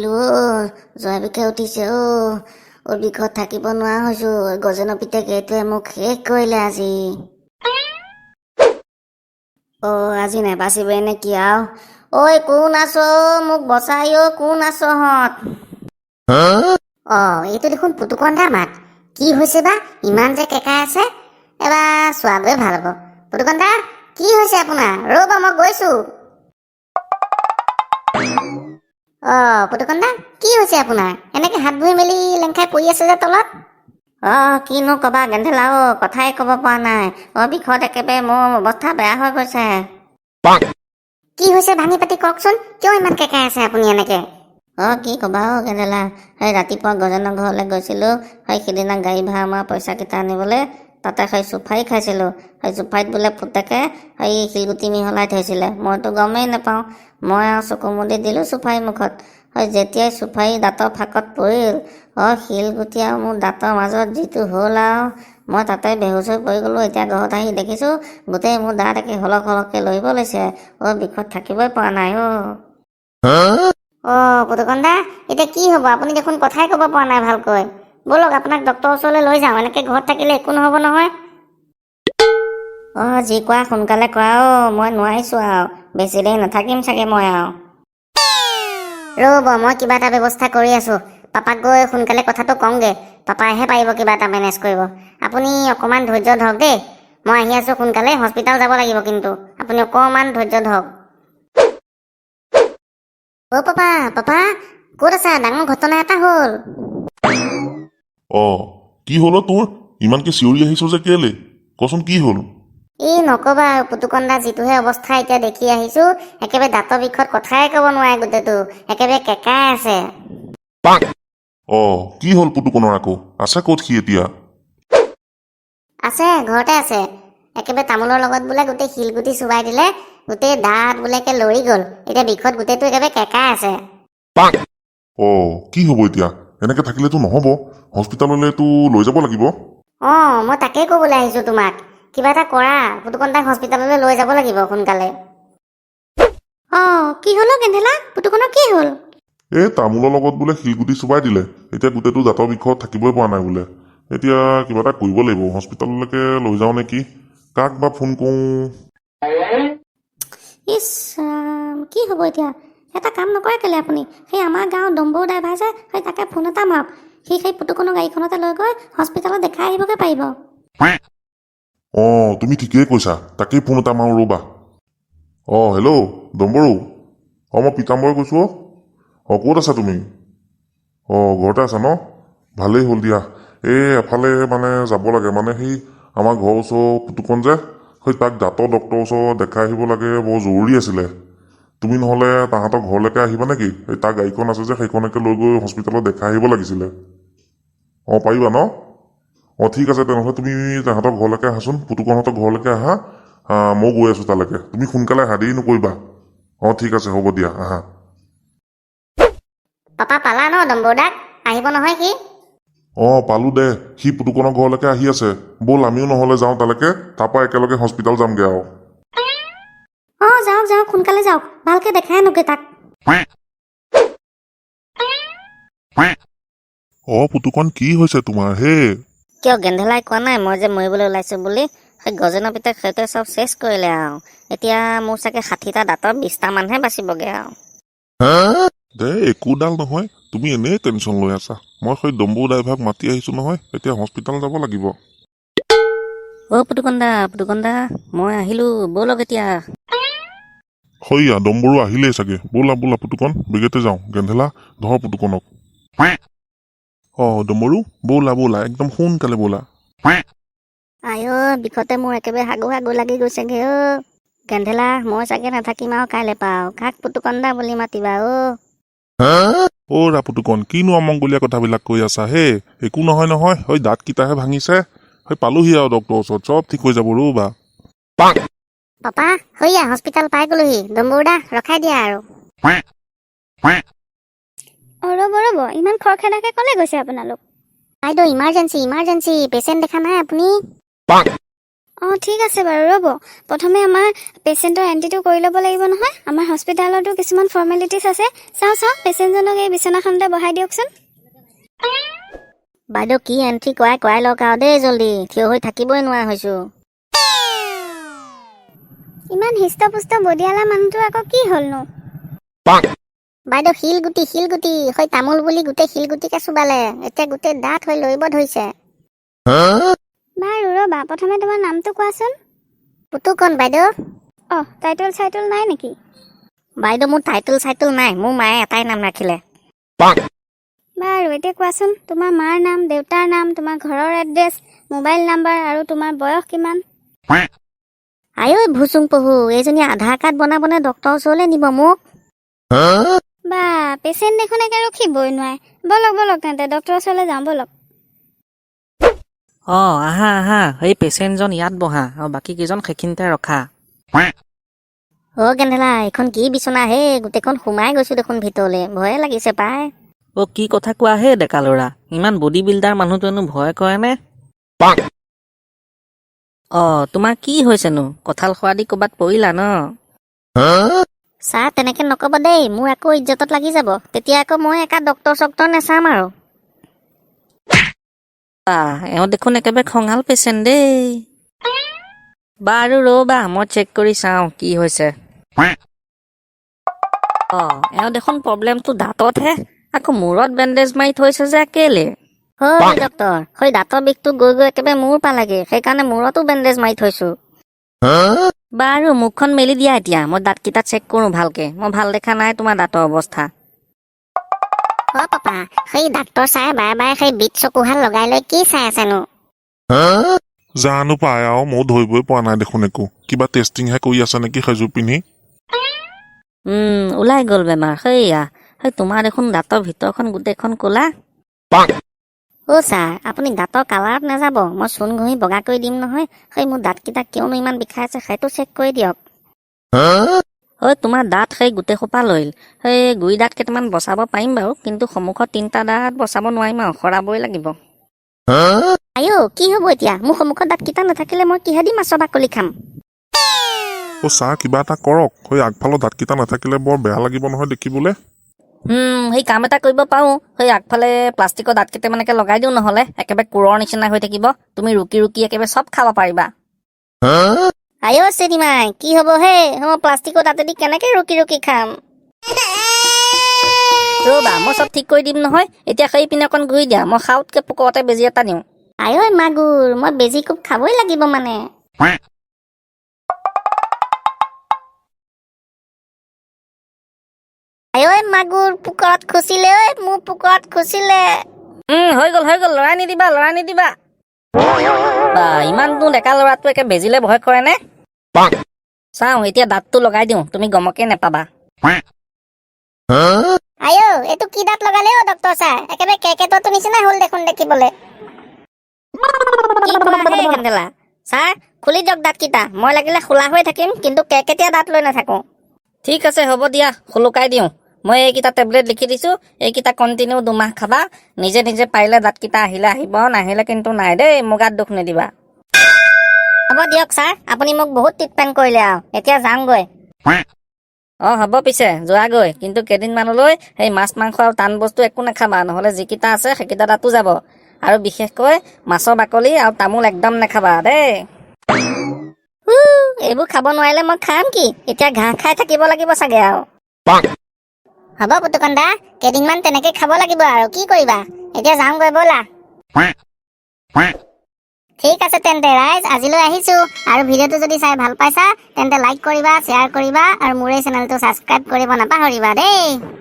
উঠিলো জয় বিষে উঠিছে বিষত থাকিব নোৱাৰা হৈছো গজনৰ পিতেকে এইটোৱে মোক শেষ কৰিলে আজি আজি নেবাচিব নে কি আও ঐ কোন আছো মোক বচাই কোন আছো হত এইটো দেখোন পুতুকন্ধাৰ মাত কি হৈছে বা ইমান যে কেকাই আছে এবাৰ চোৱাগৈ ভাল হ'ব পুতুকন্ধা কি হৈছে আপোনাৰ ৰ'ব মই গৈছো পুতুকন্ধা কি হৈছে আপোনাৰ এনেকে হাত ভৰি মেলি লেংখাই পৰি আছে যে তলত কিনো কবা গেন্ধেলা কথাই কব পৰা নাই বিষত একেবাৰে মোৰ অৱস্থা বেয়া হৈ গৈছে কি হৈছে ভাঙি পাতি কওকচোন কিয় ইমান কেকাই আছে আপুনি এনেকে কি কবা গেন্ধেলা সেই ৰাতিপুৱা গজনৰ ঘৰলৈ গৈছিলো সেইদিনা গাড়ী ভাড়া মৰা পইচা কেইটা আনিবলৈ তাতে সেই চুফাৰী খাইছিলো সেই চুফাৰীত বোলে পুতেকে সেই শিলগুটি মিহলাই থৈছিলে মইতো গমেই নাপাওঁ মই আৰু চকু মুদি দিলো চুফাৰী মুখত যেতিয়াই চুফাৰী দাঁতৰ ফাঁকত পৰিল শিলগুটি আৰু মোৰ দাঁতৰ মাজত যিটো হ'ল আৰু মই তাতে বেহুচ হৈ পৰি গ'লো এতিয়া ঘৰত আহি দেখিছো গোটেই মোৰ দাঁত একে হলক হলককে লৰিব লৈছে বিষত থাকিবই পৰা নাই পুতুকন্ধা এতিয়া কি হ'ব আপুনি দেখোন কথাই ক'ব পৰা নাই ভালকৈ বলক আপোনাক ডক্টৰৰ ওচৰলৈ লৈ যাওঁ এনেকে ঘৰত থাকিলে একো নহ'ব নহয় যি কোৱা সোনকালে কৰা মই নোৱাৰিছো আৰু বেছি দেৰি নাথাকিম চাগে মই আৰু ৰ'ব মই কিবা এটা ব্যৱস্থা কৰি আছো পাপাক গৈ সোনকালে কথাটো কওঁগে পাপাইহে পাৰিব কিবা এটা মেনেজ কৰিব আপুনি অকণমান ধৈৰ্য ধৰক দেই মই আহি আছো সোনকালে হস্পিটাল যাব লাগিব কিন্তু আপুনি অকণমান ধৈৰ্য ধৰক পাপা পাপা ক'ত আছা ডাঙৰ ঘটনা এটা হ'ল কি হ'ল তোৰ ইমানকে চিঞৰি আহিছো যে কেলে কচোন কি হ'ল নকবা পুতুকন্ধা যিটোহে অৱস্থা এতিয়া দেখি আহিছো একেবাৰে দাঁতৰ বিষত কথাই ক'ব নোৱাৰে গোটেইটো একেবাৰে কেকাই আছে কি হ'ল পুতুকনৰ আকৌ আছে ক'ত সি এতিয়া আছে ঘৰতে আছে একেবাৰে তামোলৰ লগত বোলে গোটেই শিলগুটি চুবাই দিলে গোটেই দাঁত বোলে লৰি গ'ল এতিয়া বিষত গোটেইটো একেবাৰে কেকাই আছে কি হ'ব এতিয়া এনেকে থাকিলেতো নহ'ব হস্পিটাললৈতো লৈ যাব লাগিব মই তাকেই ক'বলৈ আহিছো তোমাক কিবা এটা কৰা পুতুকন্ধাক হস্পিটাললৈ লৈ যাব লাগিব সোনকালে কি হ'ল গেন্ধেলা পুতুকনৰ কি হ'ল তামোলৰ লগত বোলে শিলগুটি চুবাই দিলে এতিয়া গোটেইটো দাঁতৰ বিষত থাকিবই পৰা নাই বোলে এতিয়া কিবা এটা কৰিব লাগিব হস্পিটাললৈকে লৈ যাওঁ নেকি কাক বা ফোন কৰোঁ কি হ'ব এতিয়া এটা কাম নকৰে কেলে আপুনি সেই আমাৰ গাঁৱৰ ডম্বৰু ড্ৰাইভাৰ যে সেই তাকে ফোন এটা মাৰক সেই পুতুকনৰ গাড়ীখনতে লৈ গৈ হস্পিটালত দেখাই আহিবগে পাৰিব তুমি ঠিকেই কৈছা তাকেই ফোন এটা মাৰো ৰ'বা হেল্ল' ডম্বৰু মই পিতাম্বৰে কৈছো ক'ত আছা তুমি ঘৰতে আছা ন ভালেই হ'ল দিয়া এফালে মানে যাব লাগে মানে সেই আমাৰ ঘৰৰ ওচৰৰ পুতুকন যে সেই তাক দাঁতৰ ডক্টৰৰ ওচৰত দেখাই আহিব লাগে বৰ জৰুৰী আছিলে তুমি নহ'লে তাহাঁতৰ ঘৰলৈকে আহিবা নেকি এই তাৰ গাড়ীখন আছে যে সেইখনকে লৈ গৈ হস্পিটালত দেখাই আহিব লাগিছিলে পাৰিবা ন ঠিক আছে তেনেহ'লে তুমি তাহাঁতৰ ঘৰলৈকে আহাচোন পুতুকনহঁতৰ ঘৰলৈকে আহা মই গৈ আছো তালৈকে তুমি সোনকালে আহা দেৰি নকৰিবা ঠিক আছে হ'ব দিয়া আহা পাপা পালা ন ডম্বৰুদাক আহিব নহয় সি পালো দে সি পুতুকনৰ ঘৰলৈকে আহি আছে ব'ল আমিও নহ'লে যাওঁ তালৈকে তাৰপৰা একেলগে হস্পিটাল যামগে আৰু যাওক সোনকালে যাওক ভালকে দেখাই আনোগে তাক পুতুকন কি হৈছে তোমাৰ হে কিয় গেন্ধেলাই কোৱা নাই মই যে মৰিবলৈ ওলাইছো বুলি সেই গজনৰ পিতেক সেইটোৱে চব চেছ কৰিলে আৰু এতিয়া মোৰ চাগে 60টা দাঁতৰ 20টা মানহে বাচিবগে আৰু একোডাল নহয় তুমি এনেই টেনচন লৈ আছা মই সেই ডম্বৰু ড্ৰাইভাৰক মাতি আহিছো নহয় এতিয়া হস্পিটাল যাব লাগিব পুতুকন্দা মই আহিলো ব'লক এতিয়া সৈয়া ডম্বৰু আহিলেই চাগে ব'লা পুতুকন বেগেতে যাওঁ গেন্ধেলা ধৰ পুতুকনক ডম্বৰু ব'লা একদম সোনকালে ব'লা বিষতে মোৰ একেবাৰে হাগু লাগি গৈছেগে গেন্ধেলা মই চাগে নাথাকিম আৰু কাইলৈ পাওঁ কাক পুতুকন্দা বুলি মাতিবা পুতুকন কিনো অমংগলীয়া কথাবিলাক কৈ আছা হে একো নহয় সেই দাঁতকেইটাহে ভাঙিছে সেই পালোহি আৰু ডক্টৰৰ ওচৰত চব ঠিক হৈ যাব ৰ'বা পাপা হৈয়া হস্পিটাল পাই গলোহি ডম্বৰুদা ৰখাই দিয়া আৰু ৰ'ব ইমান খৰখেদাকে ক'লে গৈছে আপোনালোক বাইদেউ ইমাৰ্জেঞ্চি পেচেণ্ট দেখা নাই আপুনি অঁ ঠিক আছে বাৰু ৰ'ব প্ৰথমে আমাৰ পেচেণ্টৰ এণ্ট্ৰিটো কৰি ল'ব লাগিব নহয় আমাৰ হস্পিটেলতো কিছুমান ফৰ্মেলিটিছ আছে চাওঁ পেচেণ্টজনক এই বিচনাখনতে বহাই দিয়কচোন বাইদেউ কি এণ্ট্ৰি কৰাই লওক আৰু দেই জল্দি থিয় হৈ থাকিবই নোৱাৰা হৈছোঁ ইমান হৃষ্টপুষ্ট বডিয়ালা মানুহটো আকৌ কি হ'লনো বাইদেউ শিলগুটি হৈ তামোল বুলি গোটেই শিলগুটিকে চুবালে এতিয়া গোটেই দাঁত হৈ লৰিব ধৰিছে বাৰু ৰ'বা প্ৰথমে তোমাৰ নামটো কোৱাচোন পুতুকণ বাইদেউ অঁ টাইটল চাইটল নাই নেকি বাইদেউ মোৰ টাইটল নাই মোৰ মায়ে এটাই নাম ৰাখিলে বাৰু এতিয়া কোৱাচোন তোমাৰ মাৰ নাম দেউতাৰ নাম তোমাৰ ঘৰৰ এড্ৰেছ মোবাইল নাম্বাৰ আৰু তোমাৰ বয়স কিমান আই ঐ ভুচুং পহু এইজনী আধাৰ কাৰ্ড বনাবনে ডক্টৰৰ ওচৰলৈ নিব মোক বা পেচেণ্ট দেখোন একে ৰখিবই নোৱাৰে বলক তেন্তে ডক্টৰৰ ওচৰলৈ যাওঁ বলক আহা সেই পেচেণ্টজন ইয়াত বহা আৰু বাকী কেইজন সেইখিনিতে ৰখা গেন্ধেলা এইখন কি বিচনা হে গোটেইখন সোমাই গৈছো দেখোন ভিতৰলৈ ভয়ে লাগিছে পাই কি কথা কোৱা হে ডেকা ল'ৰা ইমান বডি বিল্ডাৰ মানুহটোৱেনো ভয় কৰে নে তোমাৰ কি হৈছেনো কঁঠাল খোৱা দি ক'ৰবাত পৰিলা ন ছাৰ তেনেকে নকব দেই মোৰ আকৌ ইজ্জতত লাগি যাব তেতিয়া আকৌ মই একা ডক্টৰ নেচাম আৰু এওঁ দেখোন একেবাৰে খঙাল পেচেণ্ট দেই বাৰু ৰ'বা মই চেক কৰি চাওঁ কি হৈছে এওঁ দেখোন প্ৰব্লেমটো দাঁততহে আকৌ মূৰত বেণ্ডেজ মাৰি থৈছে যে কেলে ডক্টৰ সেই দাঁতৰ বিষটো গৈ একেবাৰে মূৰ পালাগে সেইকাৰণে মূৰতো বেণ্ডেজ মাৰি থৈছো বাৰু মুখখন মেলি দিয়া এতিয়া মই দাঁতকেইটা চেক কৰোঁ ভালকে মই ভাল দেখা নাই তোমাৰ দাঁতৰ অৱস্থা পাপা সেই ডাক্তৰ চাই বাৰে সেই বিট চকুহাল লগাই লৈ কি চাই আছেনো জানো পাই আৰু মই ধৰিবই পৰা নাই দেখোন একো কিবা টেষ্টিংহে কৰি আছে নেকি সেইযোৰ পিন্ধি ওলাই গ'ল বেমাৰ সেই তোমাৰ দেখোন দাঁতৰ ভিতৰখন গোটেইখন ক'লা ছাৰ আপুনি দাঁতৰ কালাৰত নাযাব মই চূণ ঘঁহি বগা কৰি দিম নহয় সেই মোৰ দাঁতকেইটা কিয়নো ইমান বিষাই আছে সেইটো চেক কৰি দিয়ক তোমাৰ দাঁত সেই গোটেই সোপা লৰিল সেই গুৰি দাঁত কেইটামান বচাব পাৰিম বাৰু কিন্তু সন্মুখত 3টা দাঁত বচাব নোৱাৰিম আৰু সৰাবই লাগিব কি হ'ব এতিয়া মোৰ সন্মুখত দাঁতকেইটা নাথাকিলে মই কিহেদি মাছৰ বাকলি খাম ছাৰ কিবা এটা কৰক সেই আগফালৰ দাঁতকেইটা নাথাকিলে বৰ বেয়া লাগিব নহয় দেখিবলৈ সেই কাম এটা কৰিব পাৰোঁ সেই আগফালে প্লাষ্টিকৰ দাঁত কেইটামানকে লগাই দিওঁ নহ'লে একেবাৰে কোৰৰ নিচিনা হৈ থাকিব তুমি ৰুকি একেবাৰে চব খাব পাৰিবা চিনিমাই কি হ'ব হে মই প্লাষ্টিকৰ দাঁতেদি কেনেকে ৰুকি খাম ৰ'বা মই চব ঠিক কৰি দিম নহয় এতিয়া সেই পিনে অকণ ঘূৰি দিয়া মই খাওঁতকে পোকতে বেজি এটা দিওঁ মাগুৰ মই বেজি খুব খাবই লাগিব মানে মাগুৰ পুকৰত খুচিলে মোৰ পুকৰত খুচিলে হৈ গ'ল লৰাই নিদিবা বা ইমানটো ডেকা ল'ৰাটো একে বেজিলে ভয় কৰে নে চাওঁ এতিয়া দাঁতটো লগাই দিওঁ তুমি গমকে নেপাবা এইটো কি দাঁত লগালে ডক্টৰ ছাৰ একেবাৰে কেকেটৰ নিচিনা হ'ল দেখোন দেখিবলৈ ছাৰ খুলি দিয়ক দাঁতকেইটা মই লাগিলে খোলা হৈ থাকিম কিন্তু কেকেটীয়া দাঁত লৈ নাথাকো ঠিক আছে হ'ব দিয়া খুলুকাই দিওঁ মই এইকেইটা টেবলেট লিখি দিছোঁ এইকেইটা কণ্টিনিউ 2 মাহ খাবা নিজে পাৰিলে দাঁতকেইটা আহিলে আহিব নাহিলে কিন্তু নাই দেই মোৰ গাত দুখ নিদিবা হ'ব দিয়ক ছাৰ আপুনি মোক বহুত ট্ৰিটমেণ্ট কৰিলে আৰু এতিয়া যাওঁগৈ হ'ব পিছে যোৱাগৈ কিন্তু কেইদিনমানলৈ সেই মাছ মাংস আৰু টান বস্তু একো নাখাবা নহ'লে যিকেইটা আছে সেইকেইটা দাঁতো যাব আৰু বিশেষকৈ মাছৰ বাকলি আৰু তামোল একদম নাখাবা দেই এইবোৰ খাব নোৱাৰিলে মই খাম কি এতিয়া ঘাঁহ খাই থাকিব লাগিব চাগে আৰু হ'ব পুতুকণ দা কেইদিনমান তেনেকে খাব লাগিব আৰু কি কৰিবা এতিয়া যাওঁগৈ ব'লা ঠিক আছে তেন্তে ৰাইজ আজিলৈ আহিছো আৰু ভিডিঅ'টো যদি চাই ভাল পাইছা তেন্তে লাইক কৰিবা শ্বেয়াৰ কৰিবা আৰু মোৰ এই চেনেলটো ছাবস্ক্ৰাইব কৰিব নাপাহৰিবা দেই